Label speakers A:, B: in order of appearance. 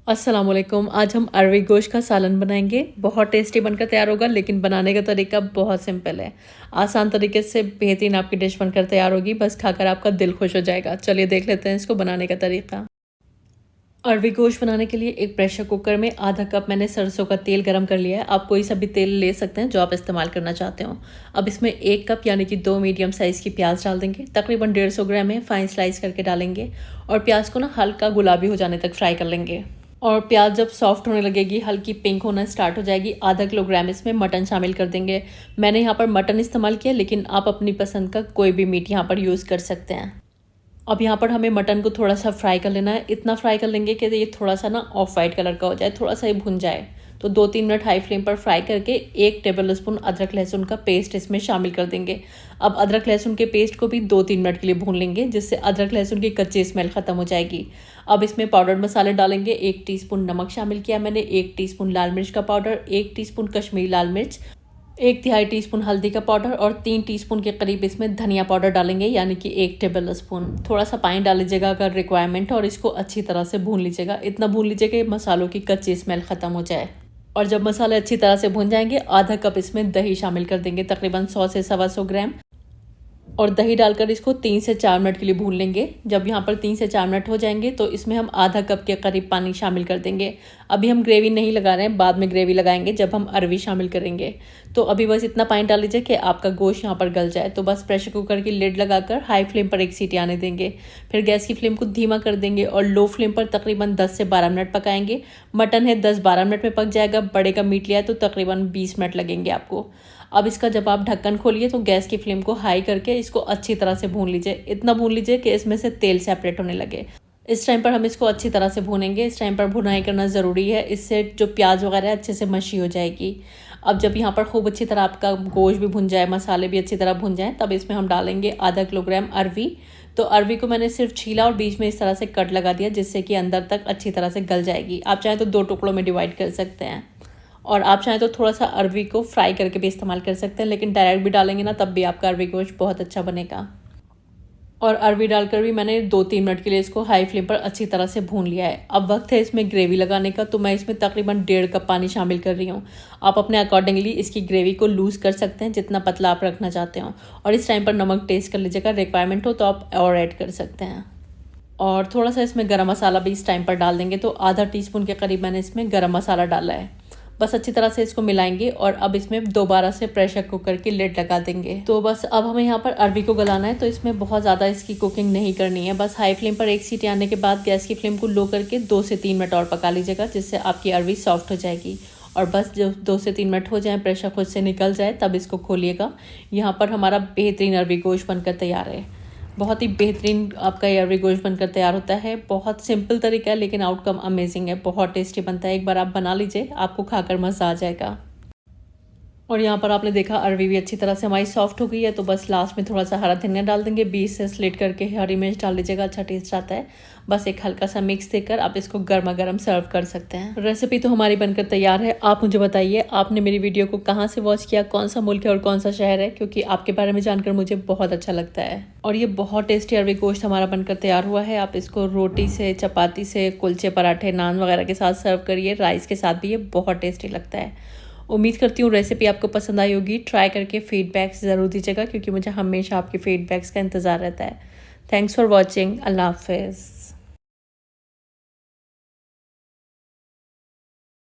A: अस्सलामुअलैकुम। आज हम अरवी गोश्त का सालन बनाएंगे। बहुत टेस्टी बनकर तैयार होगा, लेकिन बनाने का तरीका बहुत सिंपल है। आसान तरीके से बेहतरीन आपकी डिश बनकर तैयार होगी। बस खाकर आपका दिल खुश हो जाएगा। चलिए देख लेते हैं इसको बनाने का तरीका। अरवी गोश्त बनाने के लिए एक प्रेशर कुकर में आधा कप मैंने सरसों का तेल गरम कर लिया है। आप कोई सा भी तेल ले सकते हैं जो आप इस्तेमाल करना चाहते हो। अब इसमें 1 कप यानी कि 2 मीडियम साइज़ की प्याज डाल देंगे। तकरीबन 150 ग्राम है, फाइन स्लाइस करके डालेंगे और प्याज को ना हल्का गुलाबी हो जाने तक फ्राई कर लेंगे। और प्याज जब सॉफ्ट होने लगेगी, हल्की पिंक होना स्टार्ट हो जाएगी, आधा किलोग्राम इसमें मटन शामिल कर देंगे। मैंने यहाँ पर मटन इस्तेमाल किया, लेकिन आप अपनी पसंद का कोई भी मीट यहाँ पर यूज़ कर सकते हैं। अब यहाँ पर हमें मटन को थोड़ा सा फ्राई कर लेना है। इतना फ्राई कर लेंगे कि ये थोड़ा सा ना ऑफ वाइट कलर का हो जाए, थोड़ा सा ये भुन जाए। तो 2-3 मिनट हाई फ्लेम पर फ्राई करके 1 टेबल स्पून अदरक लहसुन का पेस्ट इसमें शामिल कर देंगे। अब अदरक लहसुन के पेस्ट को भी 2-3 मिनट के लिए भून लेंगे, जिससे अदरक लहसुन की कच्ची स्मेल ख़त्म हो जाएगी। अब इसमें पाउडर्ड मसाले डालेंगे। 1 टीस्पून नमक शामिल किया मैंने, 1 टीस्पून लाल मिर्च का पाउडर, 1 टीस्पून कश्मीरी लाल मिर्च, 1/3 टीस्पून हल्दी का पाउडर और 3 टीस्पून के करीब इसमें धनिया पाउडर डालेंगे, यानी कि 1 टेबल स्पून। थोड़ा सा पानी डाल लीजिएगा अगर रिक्वायरमेंट, और इसको अच्छी तरह से भून लीजिएगा। इतना भून लीजिएगा कि मसालों की कच्ची स्मेल ख़त्म हो जाए। और जब मसाले अच्छी तरह से भून जाएंगे, आधा कप इसमें दही शामिल कर देंगे, तकरीबन 100 से 125 ग्राम। और दही डालकर इसको 3 से 4 मिनट के लिए भून लेंगे। जब यहाँ पर 3 से 4 मिनट हो जाएंगे तो इसमें हम आधा कप के करीब पानी शामिल कर देंगे। अभी हम ग्रेवी नहीं लगा रहे हैं, बाद में ग्रेवी लगाएंगे जब हम अरवी शामिल करेंगे। तो अभी बस इतना पानी डाल लीजिए कि आपका गोश्त यहाँ पर गल जाए। तो बस प्रेशर कुकर की लिड लगाकर हाई फ्लेम पर 1 सीटी आने देंगे। फिर गैस की फ्लेम को धीमा कर देंगे और लो फ्लेम पर तकरीबन 10 से 12 मिनट पकाएंगे। मटन है 10-12 मिनट में पक जाएगा। बड़े का मीट लिया है तो तकरीबन 20 मिनट लगेंगे आपको। अब इसका जब आप ढक्कन खोलिए तो गैस की फ्लेम को हाई करके इसको अच्छी तरह से भून लीजिए। इतना भून लीजिए कि इसमें से तेल सेपरेट होने लगे। इस टाइम पर हम इसको अच्छी तरह से भूनेंगे। इस टाइम पर भुनाई करना ज़रूरी है, इससे जो प्याज वगैरह अच्छे से मशी हो जाएगी। अब जब यहाँ पर खूब अच्छी तरह आपका गोश्त भी भुन जाए, मसाले भी अच्छी तरह भुन जाएँ, तब इसमें हम डालेंगे आधा किलोग्राम अरवी। तो अरवी को मैंने सिर्फ छीला और बीच में इस तरह से कट लगा दिया, जिससे कि अंदर तक अच्छी तरह से गल जाएगी। आप चाहें तो 2 टुकड़ों में डिवाइड कर सकते हैं, और आप चाहें तो थोड़ा सा अरवी को फ्राई करके भी इस्तेमाल कर सकते हैं, लेकिन डायरेक्ट भी डालेंगे ना तब भी आपका अरवी गोश्त बहुत अच्छा बनेगा। और अरवी डालकर भी मैंने 2-3 मिनट के लिए इसको हाई फ्लेम पर अच्छी तरह से भून लिया है। अब वक्त है इसमें ग्रेवी लगाने का। तो मैं इसमें तकरीबन 1.5 कप पानी शामिल कर रही हूँ। आप अपने अकॉर्डिंगली इसकी ग्रेवी को लूज़ कर सकते हैं, जितना पतला आप रखना चाहते हो। और इस टाइम पर नमक टेस्ट कर लीजिएगा, रिक्वायरमेंट हो तो आप और ऐड कर सकते हैं। और थोड़ा सा इसमें गरम मसाला भी इस टाइम पर डाल देंगे। तो आधा टीस्पून के करीब मैंने इसमें गरम मसाला डाला है। बस अच्छी तरह से इसको मिलाएंगे और अब इसमें दोबारा से प्रेशर कुकर की लिड लगा देंगे। तो बस अब हमें यहाँ पर अरवी को गलाना है, तो इसमें बहुत ज़्यादा इसकी कुकिंग नहीं करनी है। बस हाई फ्लेम पर 1 सीटी आने के बाद गैस की फ्लेम को लो करके 2 से 3 मिनट और पका लीजिएगा, जिससे आपकी अरवी सॉफ्ट हो जाएगी। और बस जब 2 से 3 मिनट हो जाए, प्रेशर खुद से निकल जाए, तब इसको खोलिएगा। यहाँ पर हमारा बेहतरीन अरवी गोश्त बनकर तैयार है। बहुत ही बेहतरीन आपका ये अरवी गोश्त बनकर तैयार होता है। बहुत सिंपल तरीका है, लेकिन आउटकम अमेजिंग है, बहुत टेस्टी बनता है। एक बार आप बना लीजिए, आपको खाकर मज़ा आ जाएगा। और यहाँ पर आपने देखा अरवी भी अच्छी तरह से हमारी सॉफ्ट हो गई है। तो बस लास्ट में थोड़ा सा हरा धनिया डाल देंगे, बीच से स्लिट करके हरी मिर्च डाल लीजिएगा, अच्छा टेस्ट आता है। बस एक हल्का सा मिक्स देकर आप इसको गर्मा गर्म सर्व कर सकते हैं। रेसिपी तो हमारी बनकर तैयार है। आप मुझे बताइए, आपने मेरी वीडियो को कहाँ से वॉच किया, कौन सा मुल्क है और कौन सा शहर है, क्योंकि आपके बारे में जानकर मुझे बहुत अच्छा लगता है। और ये बहुत टेस्टी अरवी गोश्त हमारा बनकर तैयार हुआ है। आप इसको रोटी से, चपाती से, कुलचे, पराठे, नान वगैरह के साथ सर्व करिए। राइस के साथ भी ये बहुत टेस्टी लगता है। उम्मीद करती हूँ रेसिपी आपको पसंद आई होगी। ट्राई करके फीडबैक्स ज़रूर दीजिएगा, क्योंकि मुझे हमेशा आपके फीडबैक्स का इंतज़ार रहता है। Thanks for watching. अल्लाह हाफिज़।